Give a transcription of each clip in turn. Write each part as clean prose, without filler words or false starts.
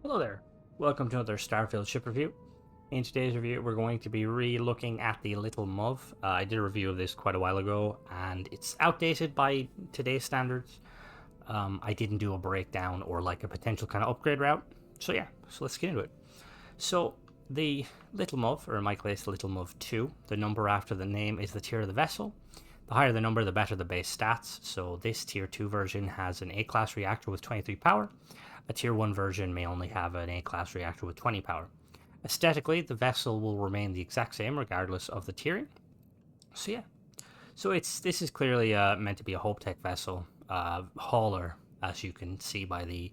Hello there, welcome to another Starfield ship review. In today's review we're going to be re-looking at the Lil Muv. I did a review of this quite a while ago and it's outdated by today's standards. I didn't do a breakdown or like a potential kind of upgrade route. So let's get into it. So the Lil Muv, or in my case the Lil Muv 2, the number after the name is the tier of the vessel. The higher the number, the better the base stats. So this tier 2 version has an A-class reactor with 23 power. A tier 1 version may only have an A-class reactor with 20 power. Aesthetically, the vessel will remain the exact same regardless of the tiering. So this is clearly meant to be a Hope Tech vessel, hauler, as you can see by the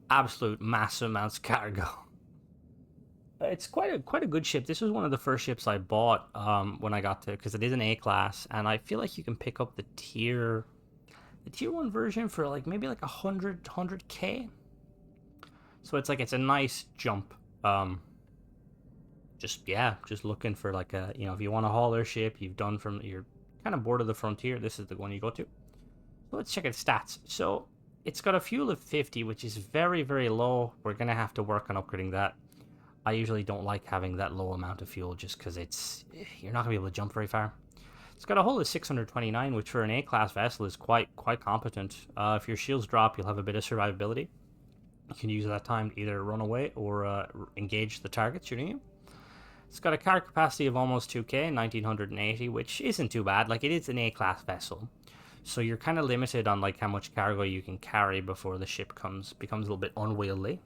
absolute massive amounts of cargo. It's quite a good ship. This was one of the first ships I bought when I got to, because it is an A-class, and I feel like you can pick up the tier 1 version for like maybe like 100k. So it's a nice jump. Just looking for like a, if you want a hauler ship, you're kind of bored of the frontier, this is the one you go to. So let's check its stats. So it's got a fuel of 50, which is very, very low. We're gonna have to work on upgrading that. I usually don't like having that low amount of fuel just because you're not gonna be able to jump very far. It's got a hull of 629, which for an A-class vessel is quite competent. If your shields drop, you'll have a bit of survivability. You can use that time to either run away or engage the target shooting you. It's got a cargo capacity of almost 2k, 1980, which isn't too bad. Like, it is an A-class vessel, so you're kind of limited on like how much cargo you can carry before the ship becomes a little bit unwieldy.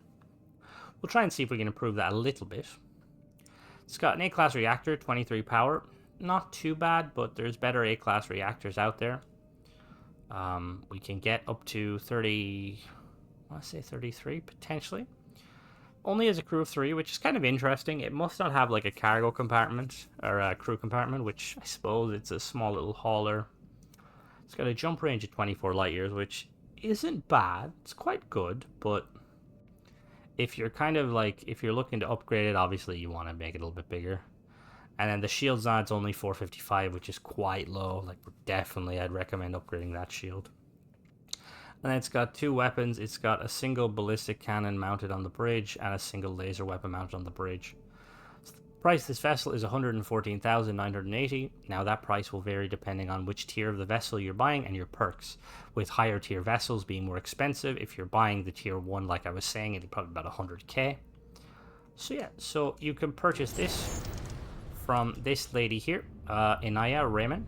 We'll try and see if we can improve that a little bit. It's got an A-class reactor, 23 power. Not too bad, but there's better A-class reactors out there. We can get up to 30... I want to say 33 potentially. Only as a crew of 3, which is kind of interesting. It must not have like a cargo compartment or a crew compartment, which I suppose it's a small little hauler. It's got a jump range of 24 light years, which isn't bad. It's quite good, but if you're if you're looking to upgrade it, obviously you want to make it a little bit bigger. And then the shields on it's only 455, which is quite low. Like, I'd recommend upgrading that shield. And then it's got 2 weapons. It's got a single ballistic cannon mounted on the bridge and a single laser weapon mounted on the bridge. So the price of this vessel is 114,980. Now that price will vary depending on which tier of the vessel you're buying and your perks, with higher tier vessels being more expensive. If you're buying the tier 1, like I was saying, it'll probably be about 100k. So you can purchase this from this lady here, Inaya Raymond,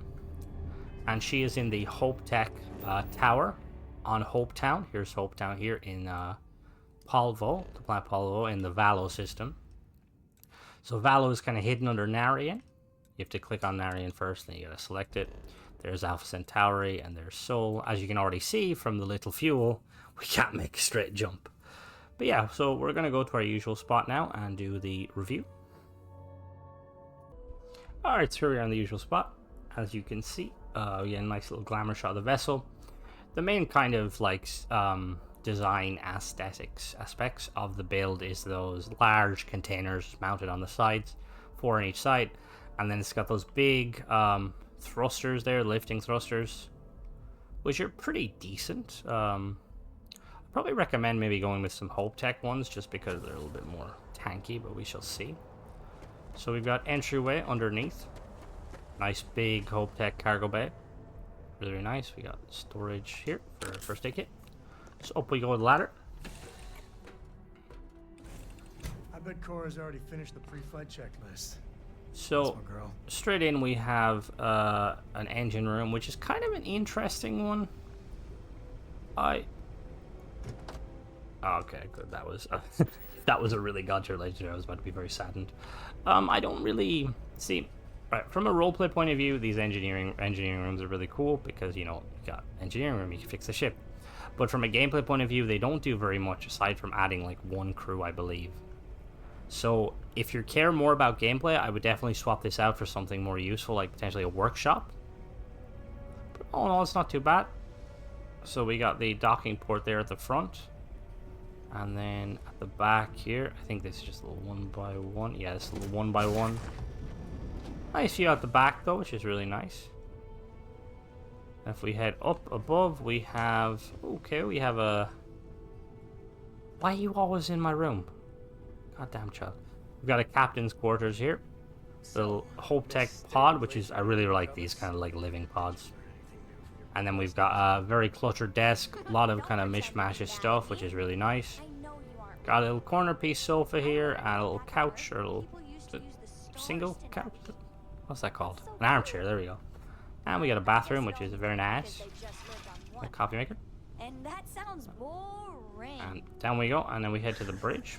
and she is in the Hope Tech tower on Hope Town. Here's Hope Town here in Polvo, the planet Polvo, in the Valo system. So Valo is kind of hidden under Narian. You have to click on Narian first, then you gotta select it. There's Alpha Centauri and there's Sol. As you can already see from the little fuel, we can't make a straight jump. But yeah, so we're gonna go to our usual spot now and do the review. Alright, so we're on the usual spot. As you can see, we get a nice little glamour shot of the vessel. The main kind of design aspects of the build is those large containers mounted on the sides, 4 on each side, and then it's got those big thrusters there, lifting thrusters, which are pretty decent. I'd probably recommend maybe going with some Hope Tech ones just because they're a little bit more tanky, but we shall see. So we've got entryway underneath, nice big Hope Tech cargo bay. Really nice. We got storage here for our first aid kit. So up we go with the ladder. I bet Cora's already finished the pre-flight checklist. So straight in we have an engine room, which is kind of an interesting one. Okay, good. That was that was a really gotcha later. I was about to be very saddened. I don't really see. Right, from a roleplay point of view, these engineering rooms are really cool because, you got engineering room, you can fix the ship. But from a gameplay point of view, they don't do very much aside from adding like 1 crew, I believe. So if you care more about gameplay, I would definitely swap this out for something more useful, like potentially a workshop. But all in all, it's not too bad. So we got the docking port there at the front. And then at the back here, I think this is just a little 1x1. Yeah, this is a little 1x1. Nice view out the back though, which is really nice. If we head up above, we have a... Why are you always in my room? Goddamn child. We've got a captain's quarters here. Little Hope Tech pod, which is, I really like these kind of like living pods. And then we've got a very cluttered desk, a lot of kind of mishmashy stuff, which is really nice. Got a little corner piece sofa here, and a little couch, or a little single couch. What's that called? An armchair, there we go. And we got a bathroom, which is very nice. A coffee maker. And that sounds boring. And down we go, and then we head to the bridge.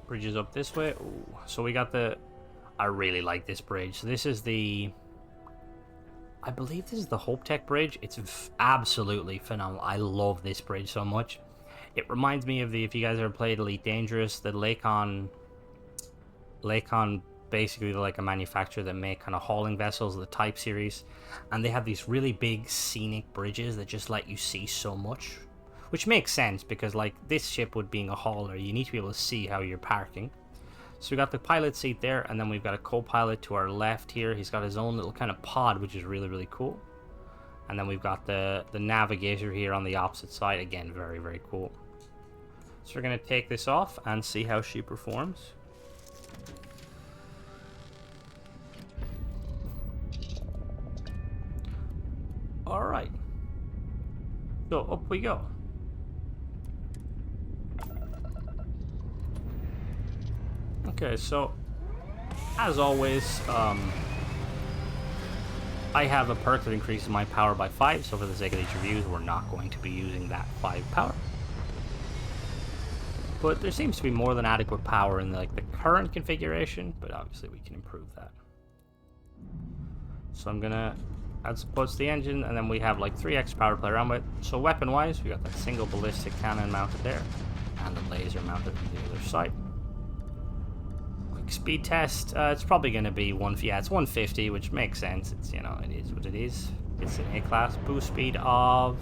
Bridge is up this way. Ooh. So we got the... I really like this bridge. So this is the... I believe this is the Hope Tech bridge. It's absolutely phenomenal. I love this bridge so much. It reminds me of the... If you guys ever played Elite Dangerous, the Lakon basically like a manufacturer that make kind of hauling vessels, the Type series. And they have these really big scenic bridges that just let you see so much. Which makes sense because, like, this ship would being a hauler, you need to be able to see how you're parking. So we got the pilot seat there, and then we've got a co-pilot to our left here. He's got his own little kind of pod, which is really, really cool. And then we've got the navigator here on the opposite side. Again, very, very cool. So we're going to take this off and see how she performs. Alright. So, up we go. Okay, so as always, I have a perk that increases my power by 5, so for the sake of these reviews, we're not going to be using that 5 power. But there seems to be more than adequate power in the current configuration, but obviously we can improve that. So I'm gonna add support to the engine, and then we have like 3 extra power to play around with. So weapon-wise, we got that single ballistic cannon mounted there, and the laser mounted on the other side. Speed test, it's probably going to be it's 150, which makes sense. It's, you know, it is what it is. It's an A-class. Boost speed of...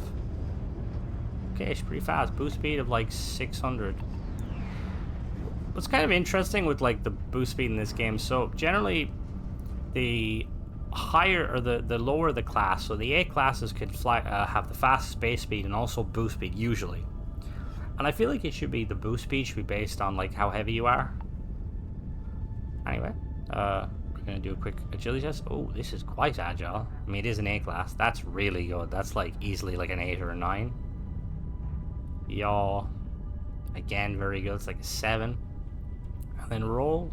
Okay, it's pretty fast. Boost speed of like 600. What's kind of interesting with like the boost speed in this game, so generally the higher or the lower the class, so the A classes can fly, have the fastest base speed and also boost speed usually. And I feel like it should be, the boost speed should be based on like how heavy you are. Anyway, we're going to do a quick agility test. Oh, this is quite agile. I mean, it is an A class. That's really good. That's like easily like an 8 or a 9. Yaw. Again, very good. It's like a 7. And then roll.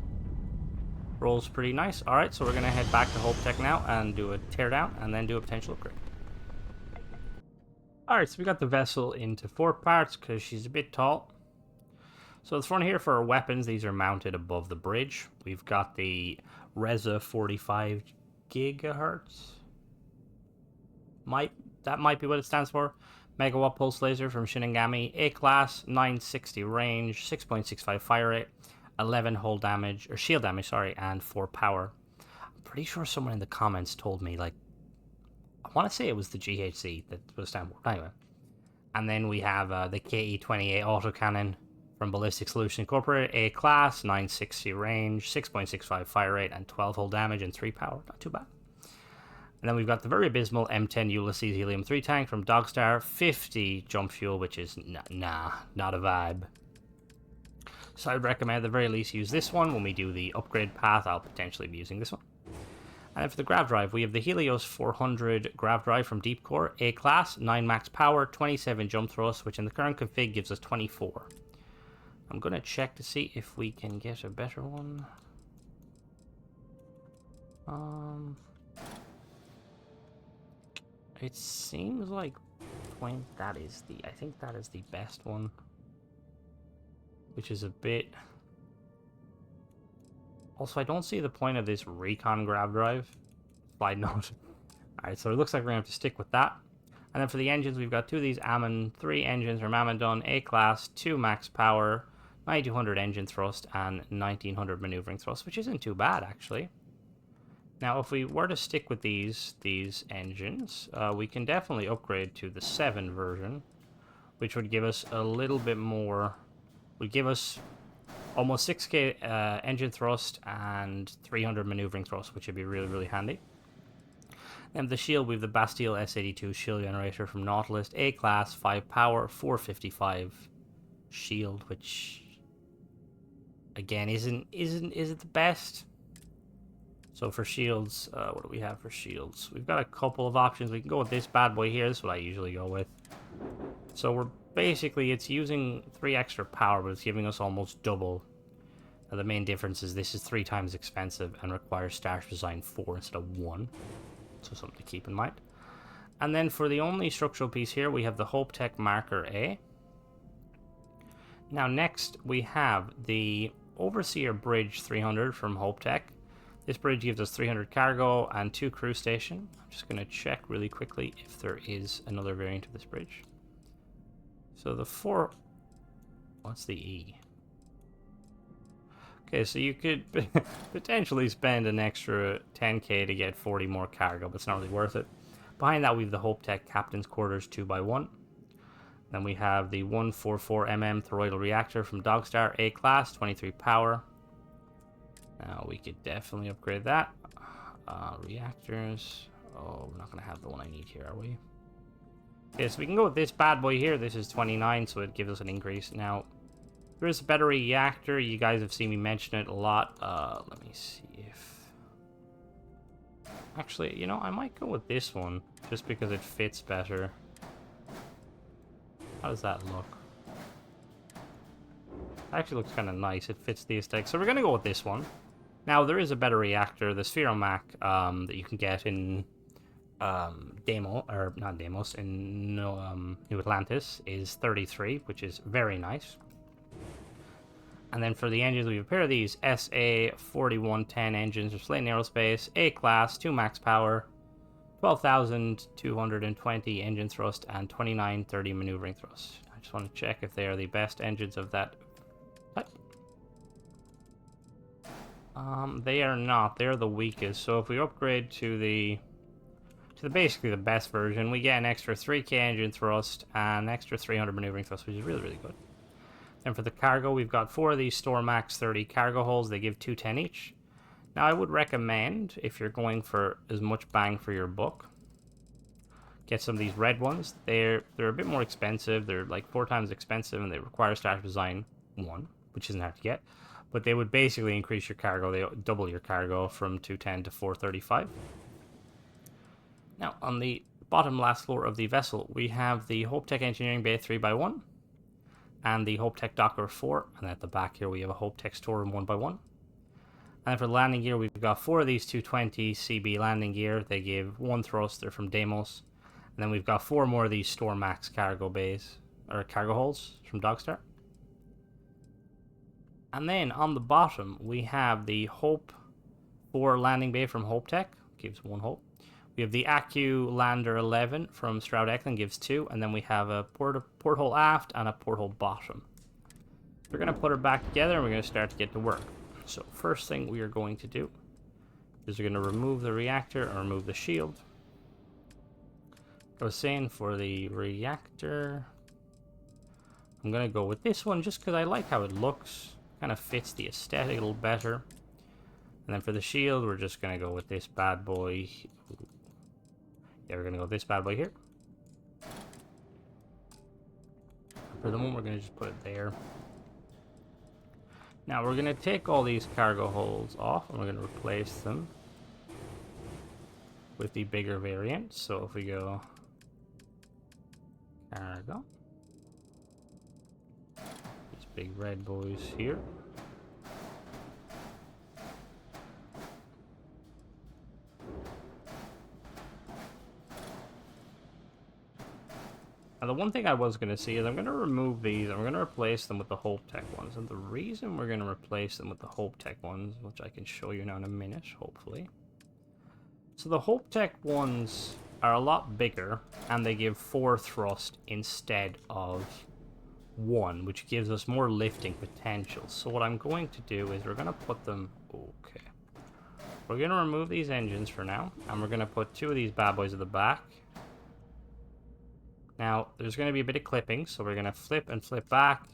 Roll's pretty nice. Alright, so we're going to head back to Hope Tech now and do a teardown and then do a potential upgrade. Alright, so we got the vessel into 4 parts because she's a bit tall. So the front here for our weapons, these are mounted above the bridge. We've got the Reza 45 gigahertz. That might be what it stands for. Megawatt pulse laser from Shinigami. A class, 960 range, 6.65 fire rate, 11 hull damage, or shield damage, sorry, and 4 power. I'm pretty sure someone in the comments told me, like, I want to say it was the GHC that was stand for. Anyway. And then we have the KE-28 autocannon from Ballistic Solution Incorporated, A class, 960 range, 6.65 fire rate, and 12 hull damage and 3 power. Not too bad. And then we've got the very abysmal M10 Ulysses Helium-3 tank from Dogstar, 50 jump fuel, which is not a vibe. So I'd recommend at the very least use this one. When we do the upgrade path, I'll potentially be using this one. And then for the grav drive, we have the Helios 400 grav drive from Deep Core, A class, 9 max power, 27 jump thrust, which in the current config gives us 24. I'm going to check to see if we can get a better one. It seems like I think that is the best one. Which is a bit... Also, I don't see the point of this recon grav drive. Slide note. Alright, so it looks like we're going to have to stick with that. And then for the engines, we've got 2 of these Ammon 3 engines from Ammon, A class, 2 max power, 9200 engine thrust, and 1900 maneuvering thrust, which isn't too bad, actually. Now, if we were to stick with these engines, we can definitely upgrade to the 7 version, which would give us a little bit more... Would give us almost 6k engine thrust and 300 maneuvering thrust, which would be really, really handy. And the shield, we have the Bastille S82 shield generator from Nautilus, A class, 5 power, 455 shield, which again, isn't the best. So for shields, what do we have for shields? We've got a couple of options. We can go with this bad boy here. This is what I usually go with. So we're basically, it's using 3 extra power, but it's giving us almost double. Now the main difference is this is 3 times expensive and requires Starship Design 4 instead of 1. So something to keep in mind. And then for the only structural piece here, we have the Hope Tech Marker A. Now next, we have the Overseer Bridge 300 from Hope Tech. This bridge gives us 300 cargo and 2 crew station. I'm just going to check really quickly if there is another variant of this bridge. So the 4... What's the E? Okay, so you could potentially spend an extra 10k to get 40 more cargo, but it's not really worth it. Behind that, we have the Hope Tech Captain's Quarters 2x1. Then we have the 144mm toroidal reactor from Dogstar, A class, 23 power. Now we could definitely upgrade that. Reactors. Oh, we're not going to have the one I need here, are we? Okay, so we can go with this bad boy here. This is 29, so it gives us an increase. Now, there is a better reactor. You guys have seen me mention it a lot. Let me see if... Actually, you know, I might go with this one, just because it fits better. How does that look? It actually looks kind of nice. It fits the aesthetic. So we're going to go with this one. Now, there is a better reactor, the Spheromac, that you can get in Demo, or not Demos, in New Atlantis, is 33, which is very nice. And then for the engines, we have a pair of these SA4110 engines for Slayton Aerospace, A class, 2 max power, 12,220 engine thrust, and 2930 maneuvering thrust. I just want to check if they are the best engines of that type. They are not. They're the weakest. So if we upgrade to the basically the best version, we get an extra 3k engine thrust and an extra 300 maneuvering thrust, which is really, really good. And for the cargo, we've got 4 of these Stormax 30 cargo holds. They give 210 each. Now, I would recommend, if you're going for as much bang for your buck, get some of these red ones. They're a bit more expensive. They're like 4 times expensive, and they require Starship Design 1, which isn't hard to get. But they would basically increase your cargo. They double your cargo from 210 to 435. Now, on the bottom last floor of the vessel, we have the Hope Tech Engineering Bay 3x1 and the Hope Tech Docker 4. And at the back here, we have a Hope Tech storeroom 1x1. And then for the landing gear, we've got 4 of these 220 CB landing gear. They give 1 thrust. They're from Deimos. And then we've got 4 more of these Stormax cargo bays, or cargo holds from Dogstar. And then on the bottom, we have the Hope 4 landing bay from Hope Tech. Gives 1 Hope. We have the Accu Lander 11 from Stroud Eklund, gives 2. And then we have a porthole aft and a porthole bottom. We're going to put her back together and we're going to start to get to work. So first thing we are going to do is we're going to remove the reactor or remove the shield. I was saying for the reactor, I'm going to go with this one just because I like how it looks. Kind of fits the aesthetic a little better. And then for the shield, we're just going to go with this bad boy. Yeah, we're going to go with this bad boy here. For the moment, we're going to just put it there. Now, we're going to take all these cargo holds off, and we're going to replace them with the bigger variant. So if we go cargo, these big red boys here. Now, the one thing I was going to see is I'm going to remove these and we're going to replace them with the Hope Tech ones. And the reason we're going to replace them with the Hope Tech ones, which I can show you now in a minute, hopefully. So the Hope Tech ones are a lot bigger and they give 4 thrust instead of 1, which gives us more lifting potential. So what I'm going to do is we're going to put them... Okay. We're going to remove these engines for now and we're going to put 2 of these bad boys at the back. Now, there's going to be a bit of clipping, so we're going to flip and flip back.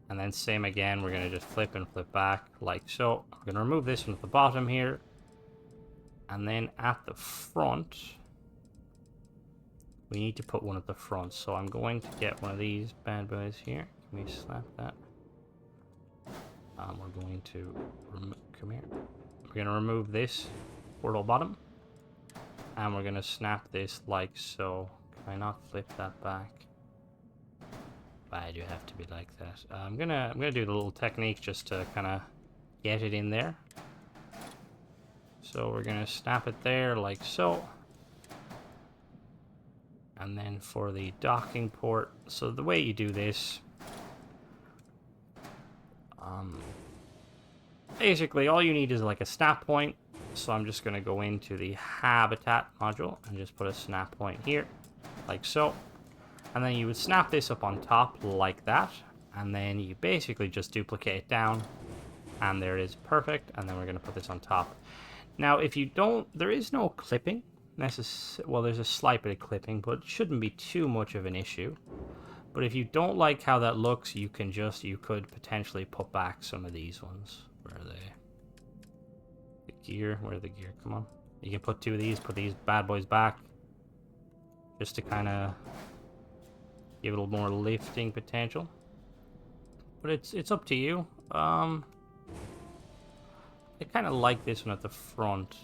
And then same again, we're going to just flip and flip back, like so. We're going to remove this one at the bottom here. And then at the front, we need to put one at the front. So I'm going to get one of these bad boys here. Can we slap that? We're going to come here. We're going to remove this portal bottom, and we're going to snap this like so. Can I not flip that back? Why do you have to be like that? I'm gonna do the little technique just to kind of get it in there. So we're gonna snap it there like so. And then for the docking port, so the way you do this, basically all you need is like a snap point. So I'm just gonna go into the habitat module and just put a snap point here, like so. And then you would snap this up on top like that. And then you basically just duplicate it down. And there it is, perfect. And then we're going to put this on top. Now, if you don't, there is no clipping. Well, there's a slight bit of clipping, but it shouldn't be too much of an issue. But if you don't like how that looks, you could potentially put back some of these ones. Where are they? The gear, where are the gear? Come on. You can put two of these, put these bad boys back. Just to kind of give it a little more lifting potential. But it's up to you. I kind of like this one at the front.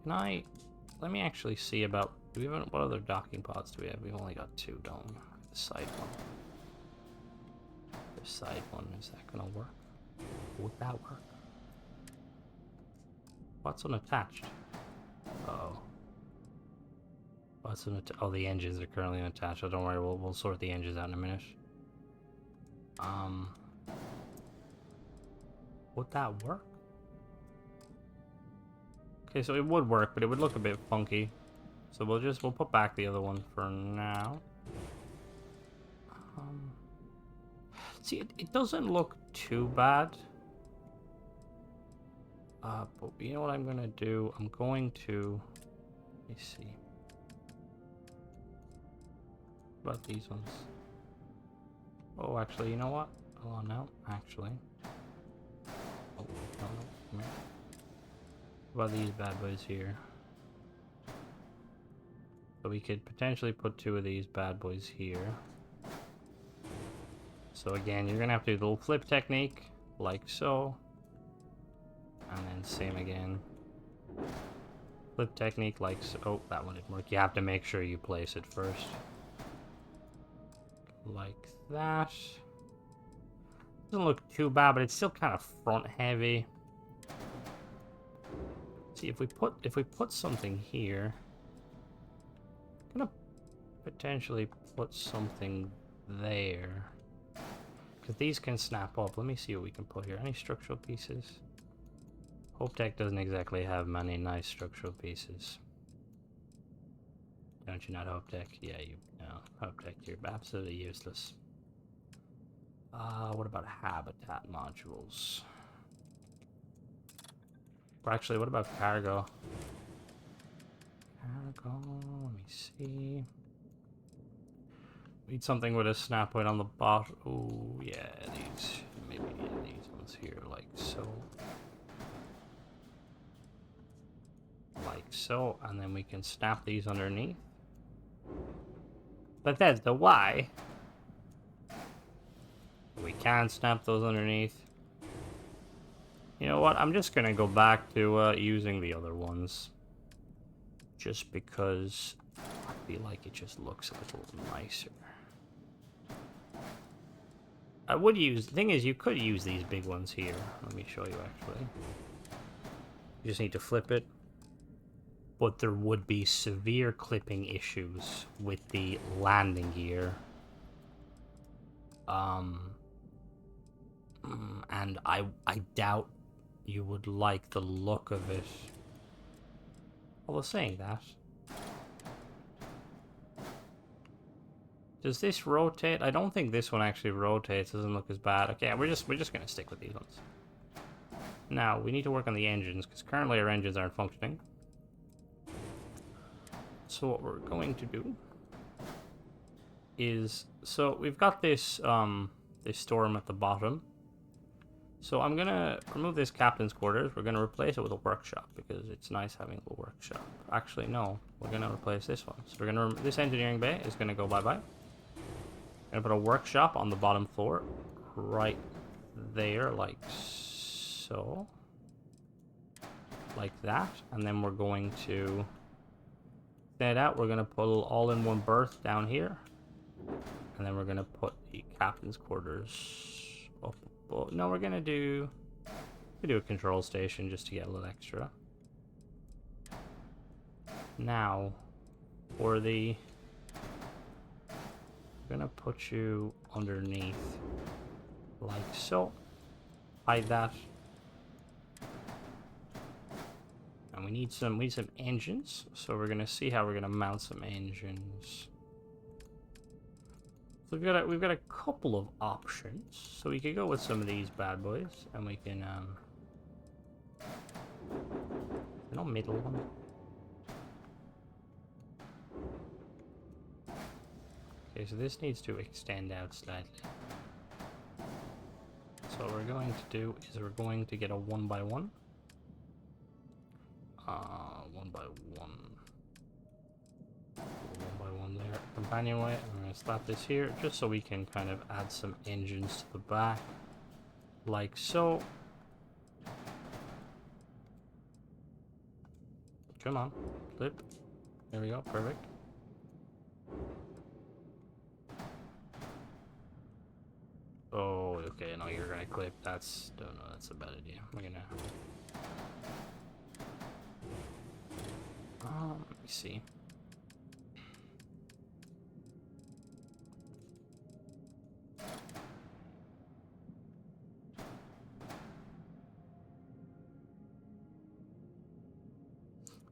Let me actually see about, what other docking pods do we have? We've only got two, don't we? The side one. The side one, is that gonna work? Would that work? What's unattached? Uh-oh. Oh, the engines are currently unattached. So don't worry, we'll sort the engines out in a minute. Would that work? Okay, so it would work, but it would look a bit funky. So we'll put back the other one for now. See, it doesn't look too bad. But you know what I'm gonna do? I'm going to, let me see. What about these ones? Oh, actually, you know what? Hold on now, actually. Oh, no, come here. What about these bad boys here? So we could potentially put two of these bad boys here. So again, you're gonna have to do the little flip technique, like so. And then same again. Flip technique like so. Oh, that one didn't work. You have to make sure you place it first. Like that. Doesn't look too bad, but it's still kind of front heavy. See, if we put something here, I'm gonna potentially put something there, because these can snap up. Let me see what we can put here. Any structural pieces? Hope Tech doesn't exactly have many nice structural pieces. Don't you not, Hope Tech? Yeah, you know, Hope Tech, you're absolutely useless. What about habitat modules? Or actually, what about cargo? Cargo, let me see. Need something with a snap point on the bottom. Oh, yeah, maybe these ones here, like so. Like so, and then we can snap these underneath. But that's the why. We can snap those underneath. You know what? I'm just gonna go back to using the other ones. Just because I feel like it just looks a little nicer. I would use, the thing is, you could use these big ones here. Let me show you actually. You just need to flip it. But there would be severe clipping issues with the landing gear. And I doubt you would like the look of it. Although saying that, does this rotate? I don't think this one actually rotates. Doesn't look as bad. Okay, we're just gonna stick with these ones. Now we need to work on the engines because currently our engines aren't functioning. So what we're going to do is, so we've got this this storm at the bottom. So I'm gonna remove this captain's quarters. We're gonna replace it with a workshop because it's nice having a workshop. Actually, no, we're gonna replace this one. So we're gonna, this engineering bay is gonna go bye-bye. Gonna put a workshop on the bottom floor, right there, like so. Like that. And then we're going to set out. We're going to put all in one berth down here. And then we're going to put the captain's quarters up above. No, we're going to do a control station just to get a little extra. Now, for the... I'm going to put you underneath like so. Hide that. And we need some engines, so we're gonna see how we're gonna mount some engines. So we've got a couple of options. So we could go with some of these bad boys, and we can no middle one. Okay, so this needs to extend out slightly. So what we're going to do is we're going to get a 1x1. 1x1. 1x1 there. Companionway. I'm going to slap this here just so we can kind of add some engines to the back. Like so. Come on. Flip. There we go. Perfect. Oh, okay. No, you're going to clip. That's... Don't know. That's a bad idea. We're going to... let me see.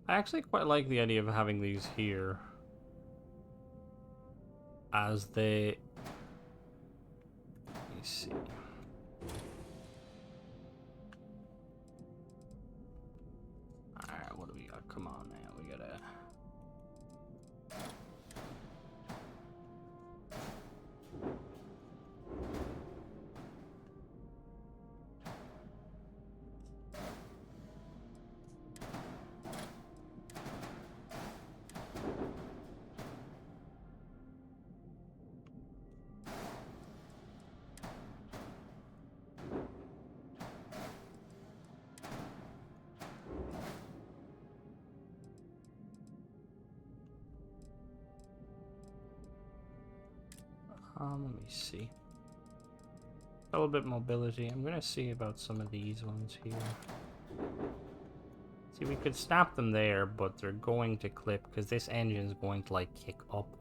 I actually quite like the idea of having these here as they... Let me see. Alright, what do we got? Come on now. We gotta... let me see. A little bit mobility. I'm gonna see about some of these ones here. See, we could snap them there, but they're going to clip because this engine's going to like kick up.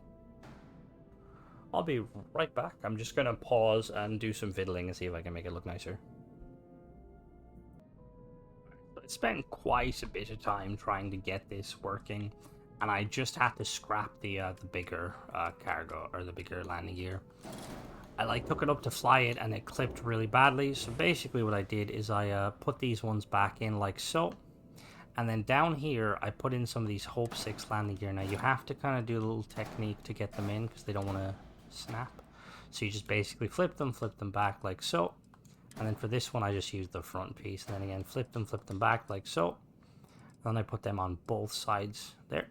I'll be right back. I'm just gonna pause and do some fiddling and see if I can make it look nicer. I spent quite a bit of time trying to get this working, and I just had to scrap the bigger cargo, or the bigger landing gear. I like took it up to fly it and it clipped really badly, so basically what I did is I put these ones back in like so, and then down here I put in some of these Hope 6 landing gear. Now you have to kind of do a little technique to get them in because they don't want to snap, so you just basically flip them back like so, and then for this one I just used the front piece, and then again flip them back like so, and then I put them on both sides there.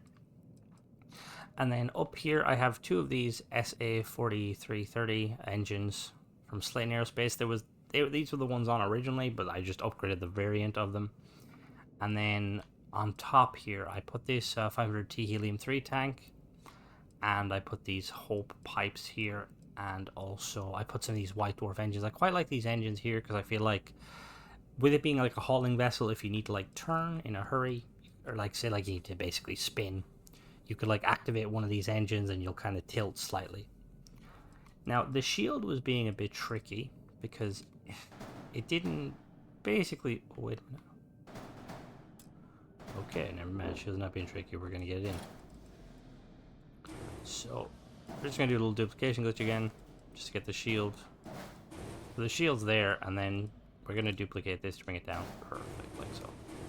And then up here, I have two of these SA-4330 engines from Slayton Aerospace. These were the ones on originally, but I just upgraded the variant of them. And then on top here, I put this 500T helium-3 tank, and I put these Hope pipes here, and also I put some of these White Dwarf engines. I quite like these engines here because I feel like, with it being like a hauling vessel, if you need to like turn in a hurry, or like say like you need to basically spin, you could like activate one of these engines and you'll kind of tilt slightly. Now the shield was being a bit tricky because it didn't basically... Oh, wait a minute. Okay, never mind. Shield's not being tricky. We're gonna get it in. So we're just gonna do a little duplication glitch again, just to get the shield. So the shield's there, and then we're gonna duplicate this to bring it down. Perfect, like so.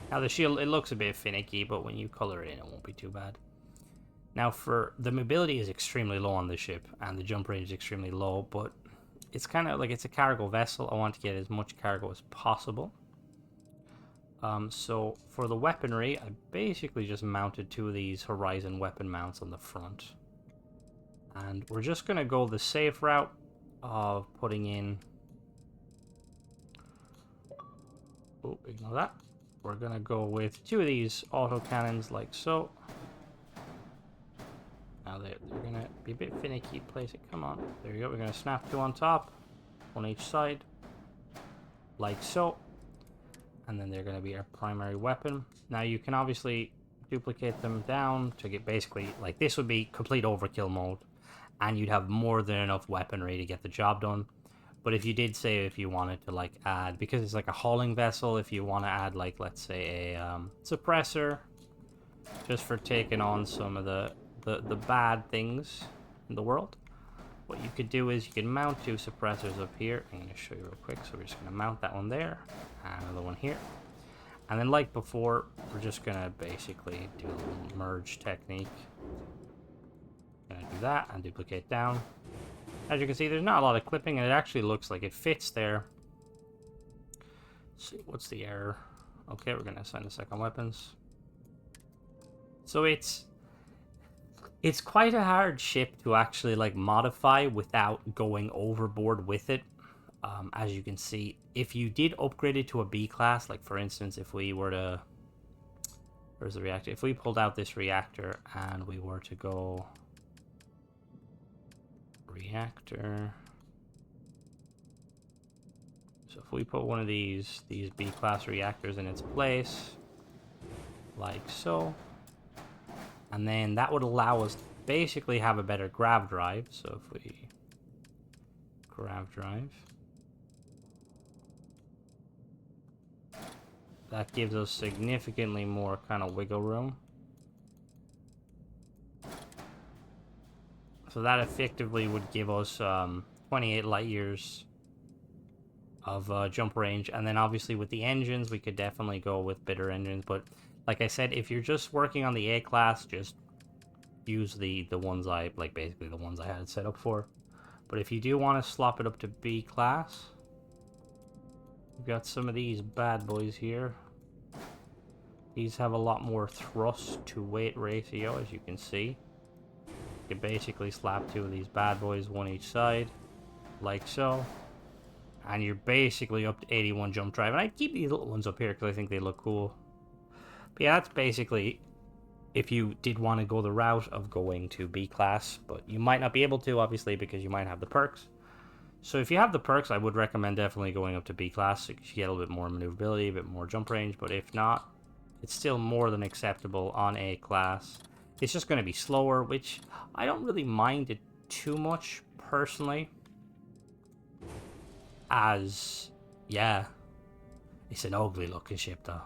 Now the shield, it looks a bit finicky, but when you color it in, it won't be too bad. Now for the mobility is extremely low on this ship, and the jump range is extremely low, but it's kind of like it's a cargo vessel. I want to get as much cargo as possible. So for the weaponry, I basically just mounted two of these Horizon weapon mounts on the front. And we're just going to go the safe route of putting in Oh, ignore that. We're gonna go with 2 of these auto cannons like so. Now they're gonna be a bit finicky. Place it. Come on. There you go. We're gonna snap 2 on top, 1 each side, like so. And then they're gonna be our primary weapon. Now you can obviously duplicate them down to get basically like this would be complete overkill mode, and you'd have more than enough weaponry to get the job done. But if you did say if you wanted to like add, because it's like a hauling vessel, if you want to add like let's say a suppressor, just for taking on some of the bad things in the world, what you could do is you can mount 2 suppressors up here. I'm going to show you real quick. So we're just going to mount that one there, and another one here. And then like before, we're just going to basically do a little merge technique. Going to do that and duplicate down. As you can see, there's not a lot of clipping, and it actually looks like it fits there. Let's see, what's the error? Okay, we're going to assign the second weapons. So it's quite a hard ship to actually like modify without going overboard with it. As you can see, if you did upgrade it to a B class, like for instance, if we were to, where's the reactor? If we pulled out this reactor and we were to go reactor, so if we put one of these B class reactors in its place, like so, and then that would allow us to basically have a better grav drive. So if we grav drive, that gives us significantly more kind of wiggle room. So that effectively would give us 28 light years of jump range. And then obviously with the engines, we could definitely go with bitter engines. But like I said, if you're just working on the A class, just use the ones I, like basically the ones I had set up for. But if you do want to slop it up to B class, we've got some of these bad boys here. These have a lot more thrust to weight ratio, as you can see. You can basically slap 2 of these bad boys, 1 each side, like so. And you're basically up to 81 jump drive. And I keep these little ones up here because I think they look cool. But yeah, that's basically if you did want to go the route of going to B class. But you might not be able to, obviously, because you might have the perks. So if you have the perks, I would recommend definitely going up to B class. So you get a little bit more maneuverability, a bit more jump range. But if not, it's still more than acceptable on A class. It's just going to be slower, which I don't really mind it too much, personally. As, yeah, it's an ugly looking ship, though.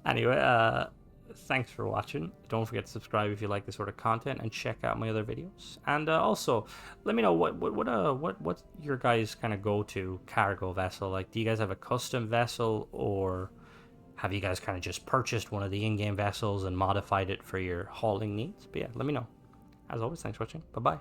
Anyway, thanks for watching. Don't forget to subscribe if you like this sort of content, and check out my other videos. And also, let me know what your guys' kind of go-to cargo vessel. Like, do you guys have a custom vessel, or have you guys kind of just purchased one of the in-game vessels and modified it for your hauling needs? But yeah, let me know. As always, thanks for watching. Bye-bye.